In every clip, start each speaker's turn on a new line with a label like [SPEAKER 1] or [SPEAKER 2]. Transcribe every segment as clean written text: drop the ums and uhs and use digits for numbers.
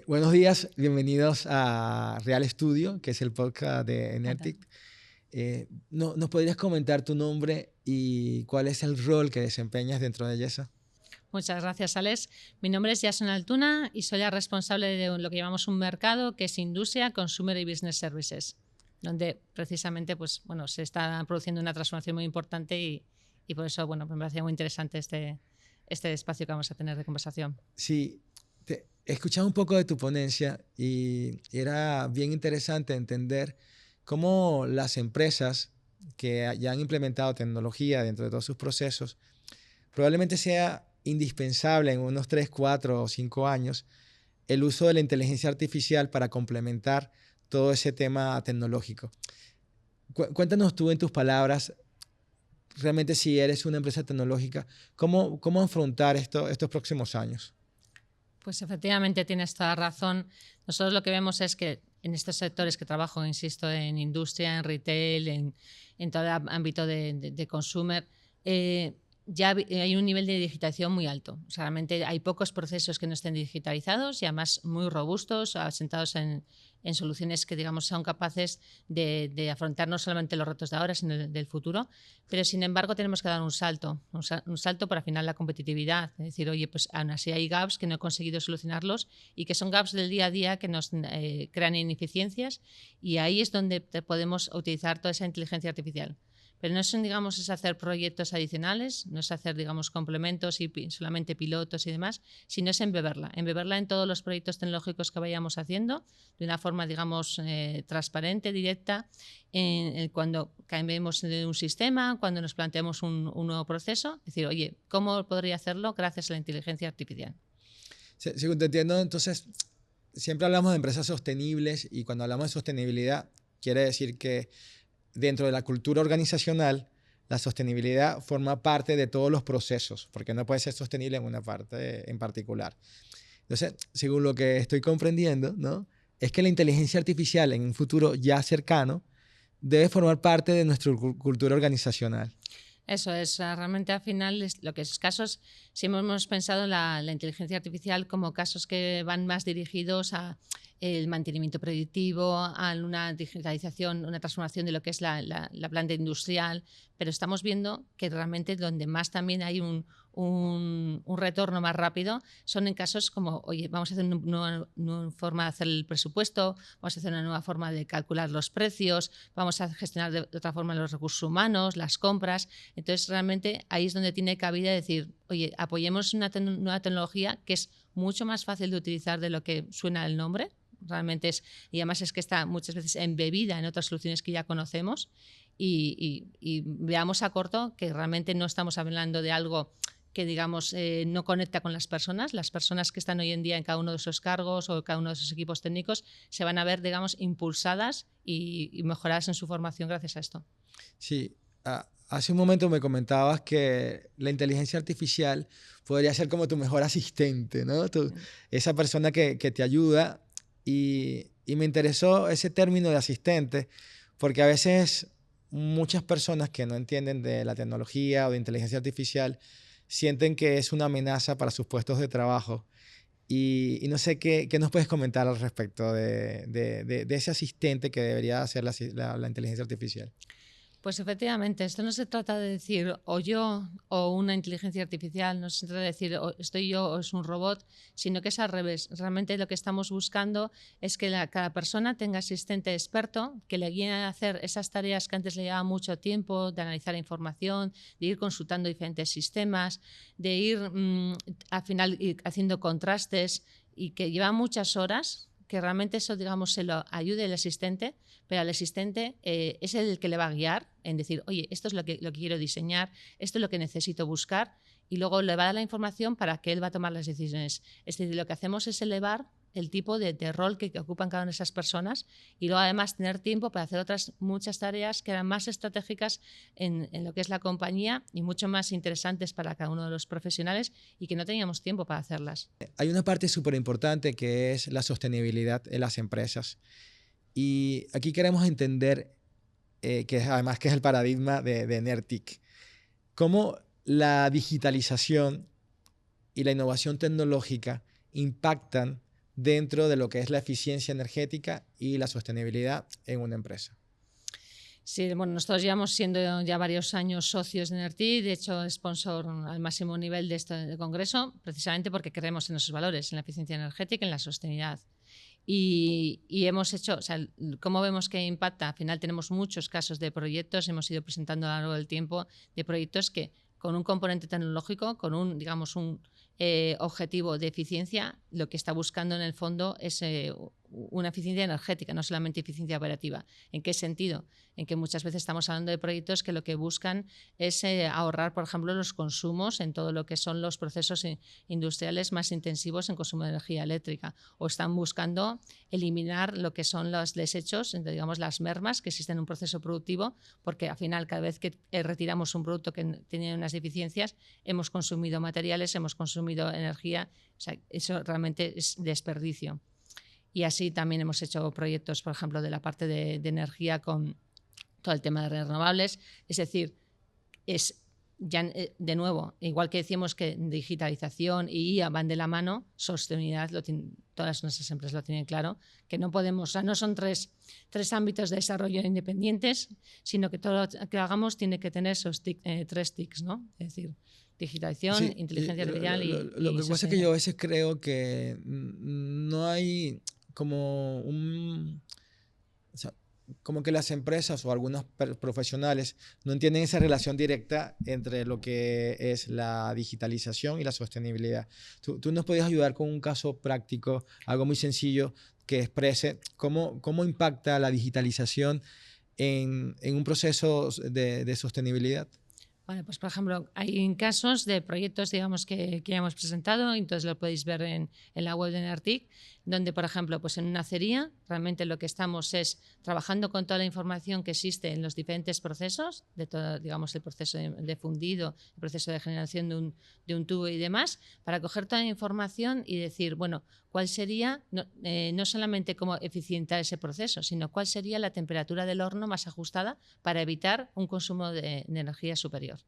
[SPEAKER 1] Buenos días, bienvenidos a Real Studio, que es el podcast de Enertic. ¿Nos podrías comentar tu nombre y cuál es el rol que desempeñas dentro de Yesa?
[SPEAKER 2] Muchas gracias, Alex. Mi nombre es Jason Altuna y soy la responsable de lo que llamamos un mercado que es Industria, Consumer y Business Services, donde precisamente se está produciendo una transformación muy importante y por eso me parecía muy interesante este espacio que vamos a tener de conversación.
[SPEAKER 1] Sí, he escuchado un poco de tu ponencia y era bien interesante entender cómo las empresas que ya han implementado tecnología dentro de todos sus procesos, probablemente sea indispensable en unos 3, 4 o 5 años el uso de la inteligencia artificial para complementar todo ese tema tecnológico. Cuéntanos tú en tus palabras, realmente si eres una empresa tecnológica, ¿cómo afrontar estos próximos años?
[SPEAKER 2] Pues efectivamente tienes toda razón. Nosotros lo que vemos es que en estos sectores que trabajo, insisto, en industria, en retail, en todo el ámbito de consumer, ya hay un nivel de digitalización muy alto. O sea, realmente hay pocos procesos que no estén digitalizados y además muy robustos, asentados en soluciones que, digamos, son capaces de afrontar no solamente los retos de ahora, sino del futuro. Pero, sin embargo, tenemos que dar un salto para afinar la competitividad. Es decir, oye, pues aún así hay gaps que no he conseguido solucionarlos y que son gaps del día a día que nos crean ineficiencias, y ahí es donde podemos utilizar toda esa inteligencia artificial. Pero no es hacer proyectos adicionales, no es hacer, digamos, complementos y solamente pilotos y demás, sino es embeberla en todos los proyectos tecnológicos que vayamos haciendo de una forma, digamos, transparente, directa, cuando cambiemos de un sistema, cuando nos planteemos un nuevo proceso. Es decir, oye, ¿cómo podría hacerlo gracias a la inteligencia artificial?
[SPEAKER 1] Según te entiendo, entonces, siempre hablamos de empresas sostenibles y cuando hablamos de sostenibilidad, quiere decir que dentro de la cultura organizacional, la sostenibilidad forma parte de todos los procesos, porque no puede ser sostenible en una parte en particular. Entonces, según lo que estoy comprendiendo, ¿no?, es que la inteligencia artificial en un futuro ya cercano debe formar parte de nuestra cultura organizacional.
[SPEAKER 2] Eso es, realmente al final lo que es casos, si hemos pensado en la inteligencia artificial como casos que van más dirigidos a el mantenimiento predictivo, a una digitalización, una transformación de lo que es la planta industrial, pero estamos viendo que realmente donde más también hay un retorno más rápido son en casos como, oye, vamos a hacer una nueva forma de hacer el presupuesto, vamos a hacer una nueva forma de calcular los precios, vamos a gestionar de otra forma los recursos humanos, las compras. Entonces, realmente ahí es donde tiene cabida decir, oye, apoyemos una nueva tecnología que es mucho más fácil de utilizar de lo que suena el nombre. Realmente es, y además es que está muchas veces embebida en otras soluciones que ya conocemos, y veamos a corto que realmente no estamos hablando de algo que, digamos, no conecta con las personas que están hoy en día en cada uno de esos cargos o cada uno de esos equipos técnicos se van a ver, digamos, impulsadas y mejoradas en su formación gracias a esto.
[SPEAKER 1] Sí, hace un momento me comentabas que la inteligencia artificial podría ser como tu mejor asistente, ¿no? Esa persona que te ayuda, y me interesó ese término de asistente porque a veces muchas personas que no entienden de la tecnología o de inteligencia artificial sienten que es una amenaza para sus puestos de trabajo. Y no sé qué nos puedes comentar al respecto de ese asistente que debería hacer la inteligencia artificial.
[SPEAKER 2] Pues efectivamente, esto no se trata de decir o yo o una inteligencia artificial, no se trata de decir o estoy yo o es un robot, sino que es al revés. Realmente lo que estamos buscando es que cada persona tenga asistente experto que le guíe a hacer esas tareas que antes le llevaba mucho tiempo, de analizar información, de ir consultando diferentes sistemas, de ir al final ir haciendo contrastes, y que lleva muchas horas, que realmente eso, digamos, se lo ayude el asistente, pero el asistente es el que le va a guiar en decir, oye, esto es lo que quiero diseñar, esto es lo que necesito buscar, y luego le va a dar la información para que él va a tomar las decisiones. Es decir, lo que hacemos es elevar el tipo de rol que ocupan cada una de esas personas, y luego además tener tiempo para hacer otras muchas tareas que eran más estratégicas en lo que es la compañía y mucho más interesantes para cada uno de los profesionales, y que no teníamos tiempo para hacerlas.
[SPEAKER 1] Hay una parte súper importante que es la sostenibilidad en las empresas. Y aquí queremos entender, además que es el paradigma de Enertic, cómo la digitalización y la innovación tecnológica impactan dentro de lo que es la eficiencia energética y la sostenibilidad en una empresa.
[SPEAKER 2] Sí, bueno, nosotros llevamos siendo ya varios años socios de NERTI, de hecho, sponsor al máximo nivel de este congreso, precisamente porque creemos en esos valores, en la eficiencia energética y en la sostenibilidad. Y hemos hecho, o sea, ¿cómo vemos que impacta? Al final tenemos muchos casos de proyectos, hemos ido presentando a lo largo del tiempo de proyectos que con un componente tecnológico, con un, digamos, un objetivo de eficiencia, lo que está buscando en el fondo es una eficiencia energética, no solamente eficiencia operativa. ¿En qué sentido? En que muchas veces estamos hablando de proyectos que lo que buscan es ahorrar, por ejemplo, los consumos en todo lo que son los procesos industriales más intensivos en consumo de energía eléctrica, o están buscando eliminar lo que son los desechos, digamos las mermas que existen en un proceso productivo, porque al final cada vez que retiramos un producto que tiene unas deficiencias, hemos consumido materiales, hemos consumido energía, o sea, eso realmente es desperdicio. Y así también hemos hecho proyectos, por ejemplo, de la parte de energía con todo el tema de renovables. Es decir, es ya de nuevo, igual que decimos que digitalización y IA van de la mano, sostenibilidad, todas nuestras empresas lo tienen claro, que no podemos, o sea, no son tres ámbitos de desarrollo independientes, sino que todo lo que hagamos tiene que tener esos tres tics, ¿no? Es decir, digitalización,
[SPEAKER 1] Sí,
[SPEAKER 2] inteligencia artificial
[SPEAKER 1] lo que pasa es que yo a veces creo que no hay como un... O sea, como que las empresas o algunos profesionales no entienden esa relación directa entre lo que es la digitalización y la sostenibilidad. Tú nos podías ayudar con un caso práctico, algo muy sencillo, que exprese cómo impacta la digitalización en un proceso de sostenibilidad.
[SPEAKER 2] Vale, pues por ejemplo, hay casos de proyectos, digamos, que ya hemos presentado, entonces lo podéis ver en la web de NERTIC, donde, por ejemplo, pues en una acería, realmente lo que estamos es trabajando con toda la información que existe en los diferentes procesos, de todo, digamos, el proceso de fundido, el proceso de generación de un tubo y demás, para coger toda la información y decir, bueno, cuál sería, no solamente cómo eficientar ese proceso, sino cuál sería la temperatura del horno más ajustada para evitar un consumo de energía superior.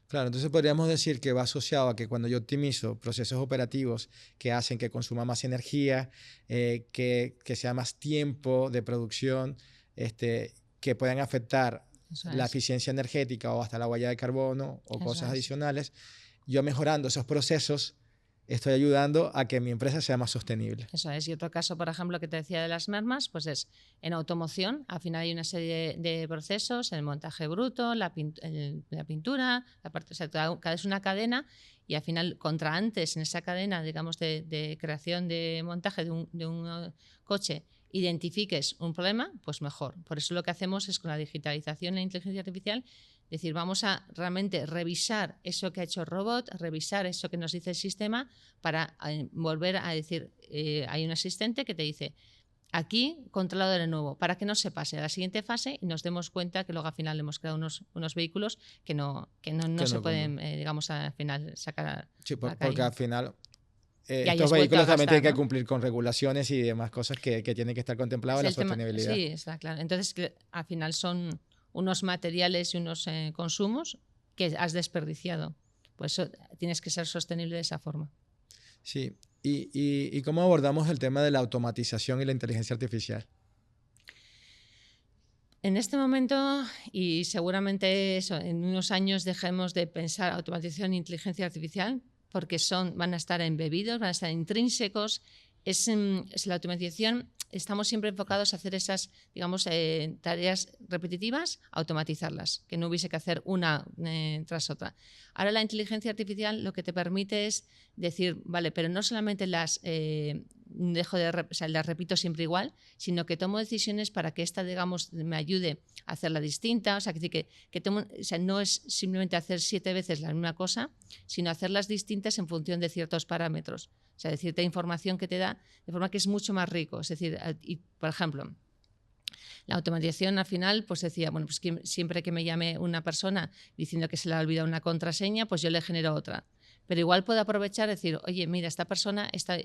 [SPEAKER 1] Claro, entonces podríamos decir que va asociado a que cuando yo optimizo procesos operativos que hacen que consuma más energía, que sea más tiempo de producción, que puedan afectar
[SPEAKER 2] Eso
[SPEAKER 1] la
[SPEAKER 2] es.
[SPEAKER 1] eficiencia energética o hasta la huella de carbono o
[SPEAKER 2] Eso
[SPEAKER 1] cosas
[SPEAKER 2] es.
[SPEAKER 1] adicionales, yo mejorando esos procesos estoy ayudando a que mi empresa sea más sostenible.
[SPEAKER 2] Eso es. Y otro caso, por ejemplo, que te decía de las mermas, pues es en automoción. Al final hay una serie de procesos, el montaje bruto, la pintura, la parte, o sea, cada vez una cadena y al final, contra antes en esa cadena, digamos, de creación de montaje de un coche, identifiques un problema, pues mejor. Por eso lo que hacemos es con la digitalización e la inteligencia artificial, es decir, vamos a realmente revisar eso que ha hecho el robot, revisar eso que nos dice el sistema para volver a decir, hay un asistente que te dice, aquí controlado de nuevo, para que no se pase a la siguiente fase y nos demos cuenta que luego al final hemos creado unos vehículos que no se pueden, digamos, al final sacar a
[SPEAKER 1] Sí,
[SPEAKER 2] la
[SPEAKER 1] porque
[SPEAKER 2] calle.
[SPEAKER 1] al final
[SPEAKER 2] Y
[SPEAKER 1] estos
[SPEAKER 2] hayas vuelto a
[SPEAKER 1] vehículos también
[SPEAKER 2] gastar,
[SPEAKER 1] tienen que
[SPEAKER 2] ¿no?
[SPEAKER 1] cumplir con regulaciones y demás cosas que tienen que estar contempladas
[SPEAKER 2] Es
[SPEAKER 1] en la
[SPEAKER 2] el tema,
[SPEAKER 1] sostenibilidad.
[SPEAKER 2] sí, está claro. Entonces, al final son unos materiales y unos consumos que has desperdiciado. Por eso tienes que ser sostenible de esa forma.
[SPEAKER 1] Sí, ¿y cómo abordamos el tema de la automatización y la inteligencia artificial?
[SPEAKER 2] En este momento, y seguramente eso, en unos años dejemos de pensar automatización e inteligencia artificial, porque van a estar embebidos, van a estar intrínsecos. Es la automatización, estamos siempre enfocados a hacer esas, digamos, tareas repetitivas, automatizarlas, que no hubiese que hacer una tras otra. Ahora la inteligencia artificial lo que te permite es decir, vale, pero no solamente las las repito siempre igual, sino que tomo decisiones para que esta, digamos, me ayude a hacerla distinta. O sea, o sea, no es simplemente hacer 7 veces la misma cosa, sino hacerlas distintas en función de ciertos parámetros. O sea, de cierta información que te da, de forma que es mucho más rico. Es decir, por ejemplo, la automatización al final, pues decía, bueno, pues que siempre que me llame una persona diciendo que se le ha olvidado una contraseña, pues yo le genero otra. Pero igual puedo aprovechar y decir, oye, mira, esta persona está...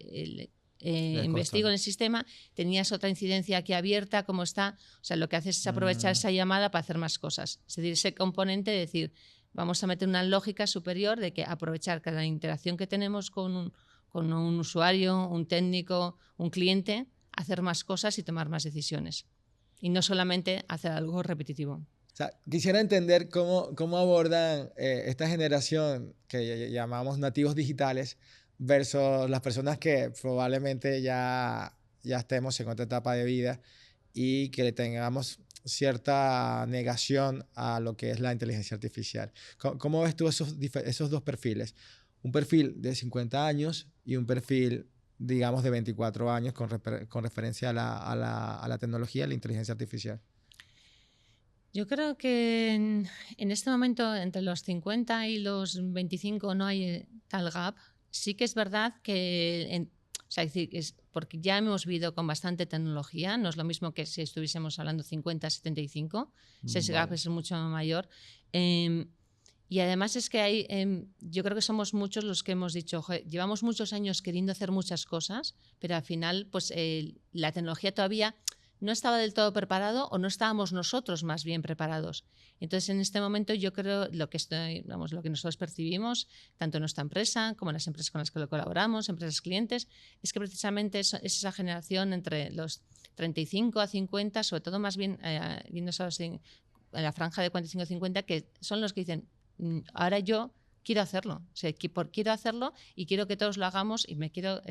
[SPEAKER 2] investigo en el sistema, tenías otra incidencia aquí abierta, ¿cómo está? O sea, lo que haces es aprovechar esa llamada para hacer más cosas. Es decir, ese componente de decir, vamos a meter una lógica superior de que aprovechar cada interacción que tenemos con con un usuario, un técnico, un cliente, hacer más cosas y tomar más decisiones. Y no solamente hacer algo repetitivo.
[SPEAKER 1] O sea, quisiera entender cómo abordan esta generación que llamamos nativos digitales versus las personas que probablemente ya estemos en otra etapa de vida y que tengamos cierta negación a lo que es la inteligencia artificial. ¿Cómo ves tú esos dos perfiles? Un perfil de 50 años y un perfil, digamos, de 24 años con referencia a la tecnología, a la inteligencia artificial.
[SPEAKER 2] Yo creo que en este momento entre los 50 y los 25 no hay tal gap. Sí que es verdad que, o sea, porque ya hemos vivido con bastante tecnología, no es lo mismo que si estuviésemos hablando 50, 75, ese gap es mucho mayor. Y además es que yo creo que somos muchos los que hemos dicho, llevamos muchos años queriendo hacer muchas cosas, pero al final pues la tecnología todavía no estaba del todo preparado o no estábamos nosotros más bien preparados. Entonces, en este momento yo creo lo que nosotros percibimos, tanto en nuestra empresa como en las empresas con las que colaboramos, empresas clientes, es que precisamente es esa generación entre los 35 a 50, sobre todo más bien viéndose en la franja de 45 a 50, que son los que dicen, ahora yo quiero hacerlo, o sea, quiero hacerlo y quiero que todos lo hagamos y me quiero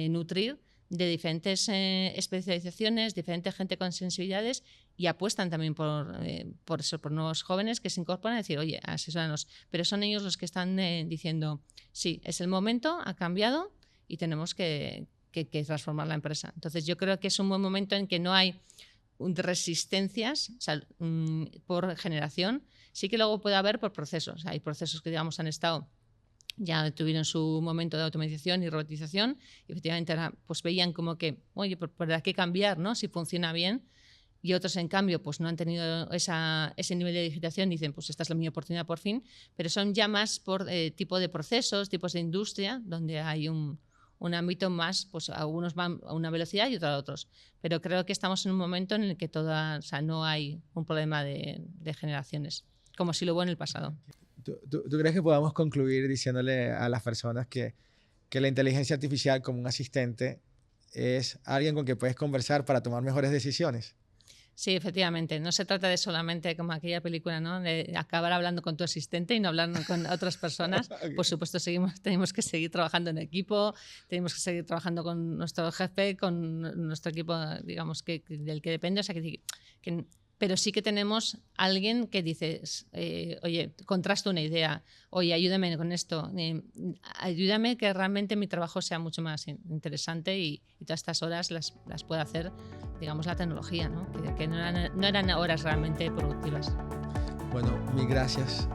[SPEAKER 2] nutrir de diferentes especializaciones, diferente gente con sensibilidades y apuestan también por nuevos jóvenes que se incorporan a decir, oye, asesóranos. Pero son ellos los que están diciendo, sí, es el momento, ha cambiado y tenemos que transformar la empresa. Entonces yo creo que es un buen momento en que no hay resistencias, o sea, por generación. Sí que luego puede haber por procesos. Hay procesos que, digamos, han estado ya tuvieron su momento de automatización y robotización y efectivamente pues veían como que, oye, ¿por aquí cambiar, ¿no? Si funciona bien. Y otros, en cambio, pues no han tenido ese nivel de digitalización y dicen, pues esta es mi oportunidad por fin, pero son ya más por tipo de procesos, tipos de industria, donde hay un ámbito más, pues algunos van a una velocidad y otros a otros. Pero creo que estamos en un momento en el que no hay un problema de generaciones, como si lo hubo en el pasado.
[SPEAKER 1] ¿Tú crees que podamos concluir diciéndole a las personas que la inteligencia artificial como un asistente es alguien con quien puedes conversar para tomar mejores decisiones?
[SPEAKER 2] Sí, efectivamente. No se trata de solamente como aquella película, ¿no? De acabar hablando con tu asistente y no hablar con otras personas. Okay. Por supuesto, tenemos que seguir trabajando en equipo, tenemos que seguir trabajando con nuestro jefe, con nuestro equipo, digamos, del que depende. O sea, pero sí que tenemos alguien que dices, oye, contrasta una idea, oye, ayúdame con esto, ayúdame que realmente mi trabajo sea mucho más interesante y todas estas horas las pueda hacer, digamos, la tecnología, ¿no? Que no eran horas realmente productivas.
[SPEAKER 1] Bueno, mil gracias